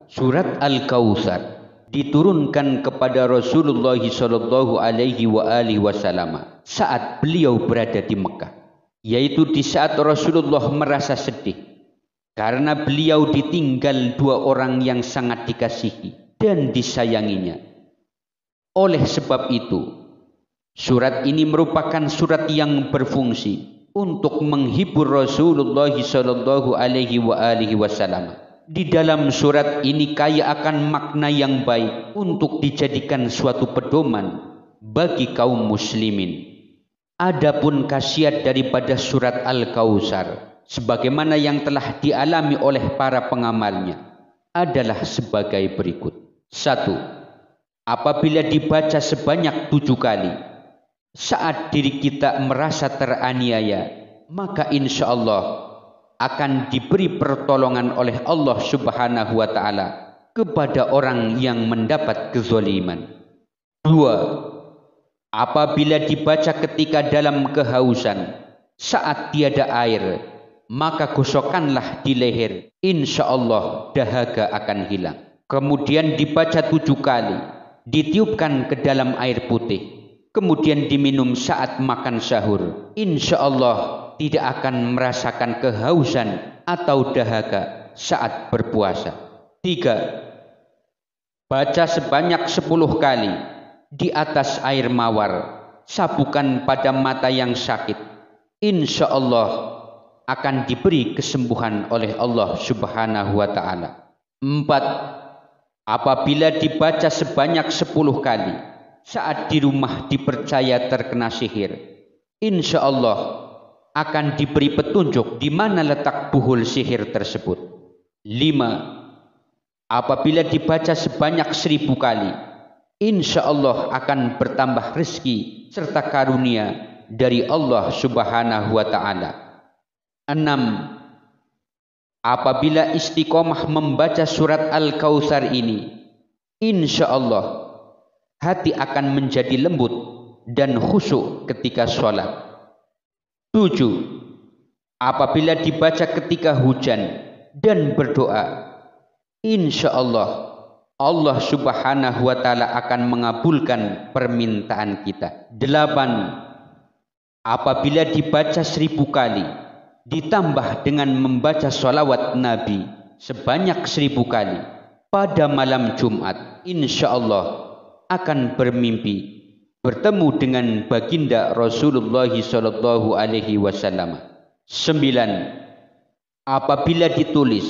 Surat Al-Kautsar diturunkan kepada Rasulullah Shallallahu Alaihi Wasallam saat beliau berada di Mekah, yaitu di saat Rasulullah merasa sedih karena beliau ditinggal dua orang yang sangat dikasihi dan disayanginya. Oleh sebab itu, surat ini merupakan surat yang berfungsi untuk menghibur Rasulullah Shallallahu Alaihi Wasallam. Di dalam surat ini kaya akan makna yang baik untuk dijadikan suatu pedoman bagi kaum muslimin. Adapun khasiat daripada surat Al-Kautsar sebagaimana yang telah dialami oleh para pengamalnya adalah sebagai berikut. 1. Apabila dibaca sebanyak 7 kali saat diri kita merasa teraniaya, maka insya Allah akan diberi pertolongan oleh Allah Subhanahu wa Ta'ala kepada orang yang mendapat kezaliman. 2. Apabila dibaca ketika dalam kehausan saat tiada air, maka gosokkanlah di leher, insya Allah dahaga akan hilang. Kemudian dibaca 7 kali, ditiupkan ke dalam air putih, kemudian diminum saat makan sahur, insya Allah tidak akan merasakan kehausan atau dahaga saat berpuasa. 3. Baca sebanyak 10 kali di atas air mawar, sapukan pada mata yang sakit, insya Allah akan diberi kesembuhan oleh Allah Subhanahu wa Ta'ala. 4. Apabila dibaca sebanyak 10 kali saat di rumah dipercaya terkena sihir, insya Allah akan diberi petunjuk di mana letak buhul sihir tersebut. 5. Apabila dibaca sebanyak 1000 kali, insya Allah akan bertambah rezeki serta karunia dari Allah Subhanahu wa Ta'ala. 6. Apabila istiqomah membaca surat Al-Kautsar ini, insya Allah hati akan menjadi lembut dan khusyuk ketika sholat. 7. Apabila dibaca ketika hujan dan berdoa, insya Allah Allah Subhanahu wa Ta'ala akan mengabulkan permintaan kita. 8. Apabila dibaca 1000 kali ditambah dengan membaca sholawat Nabi sebanyak 1000 kali pada malam Jumat, insya Allah akan bermimpi bertemu dengan baginda Rasulullah Shallallahu Alaihi Wasallam. 9. Apabila ditulis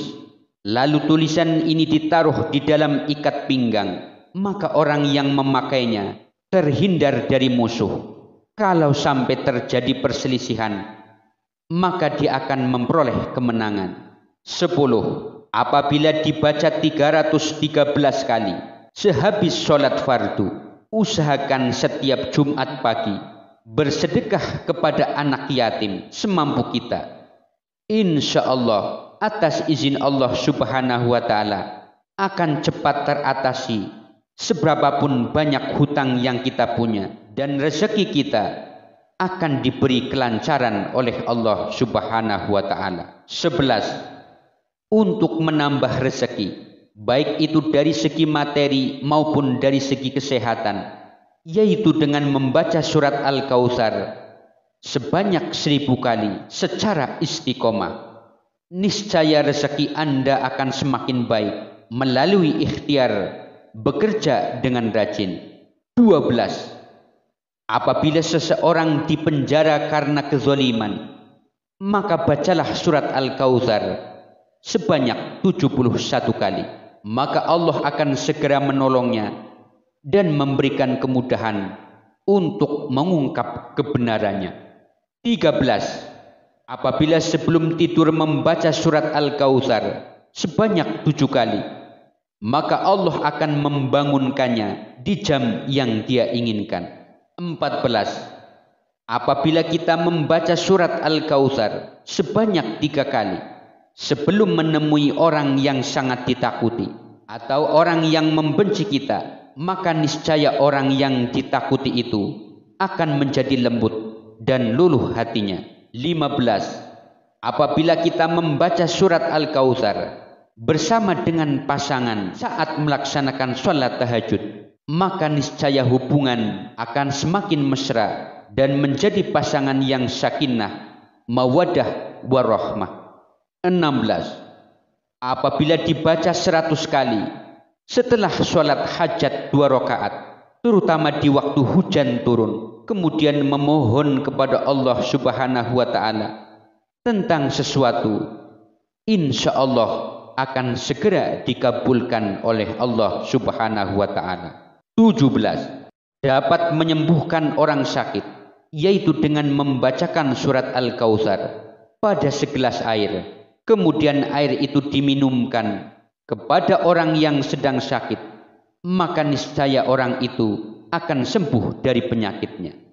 lalu tulisan ini ditaruh di dalam ikat pinggang, maka orang yang memakainya terhindar dari musuh. Kalau sampai terjadi perselisihan, maka dia akan memperoleh kemenangan. 10. Apabila dibaca 313 kali sehabis sholat fardu, usahakan setiap Jumat pagi bersedekah kepada anak yatim semampu kita. Insya Allah atas izin Allah Subhanahu wa Ta'ala akan cepat teratasi seberapapun banyak hutang yang kita punya, dan rezeki kita akan diberi kelancaran oleh Allah Subhanahu wa Ta'ala. 11. Untuk menambah rezeki, baik itu dari segi materi maupun dari segi kesehatan, yaitu dengan membaca surat Al-Kautsar sebanyak 1000 kali secara istiqomah, niscaya rezeki Anda akan semakin baik melalui ikhtiar bekerja dengan rajin. 12. Apabila seseorang dipenjara karena kezaliman, maka bacalah surat Al-Kautsar sebanyak 71 kali, maka Allah akan segera menolongnya dan memberikan kemudahan untuk mengungkap kebenarannya. 13. Apabila sebelum tidur membaca surat Al-Kautsar sebanyak 7 kali, maka Allah akan membangunkannya di jam yang dia inginkan. 14. Apabila kita membaca surat Al-Kautsar sebanyak 3 kali sebelum menemui orang yang sangat ditakuti atau orang yang membenci kita, maka niscaya orang yang ditakuti itu akan menjadi lembut dan luluh hatinya. 15. Apabila kita membaca surat Al-Kautsar bersama dengan pasangan saat melaksanakan sholat tahajud, maka niscaya hubungan akan semakin mesra dan menjadi pasangan yang sakinah, mawaddah, warahmah. 16. Apabila dibaca 100 kali setelah sholat hajat 2 rakaat, terutama di waktu hujan turun, kemudian memohon kepada Allah Subhanahu wa Ta'ala tentang sesuatu, insya Allah akan segera dikabulkan oleh Allah Subhanahu wa Ta'ala. 17. Dapat menyembuhkan orang sakit, yaitu dengan membacakan surat Al-Kautsar pada segelas air, kemudian air itu diminumkan kepada orang yang sedang sakit, maka niscaya orang itu akan sembuh dari penyakitnya.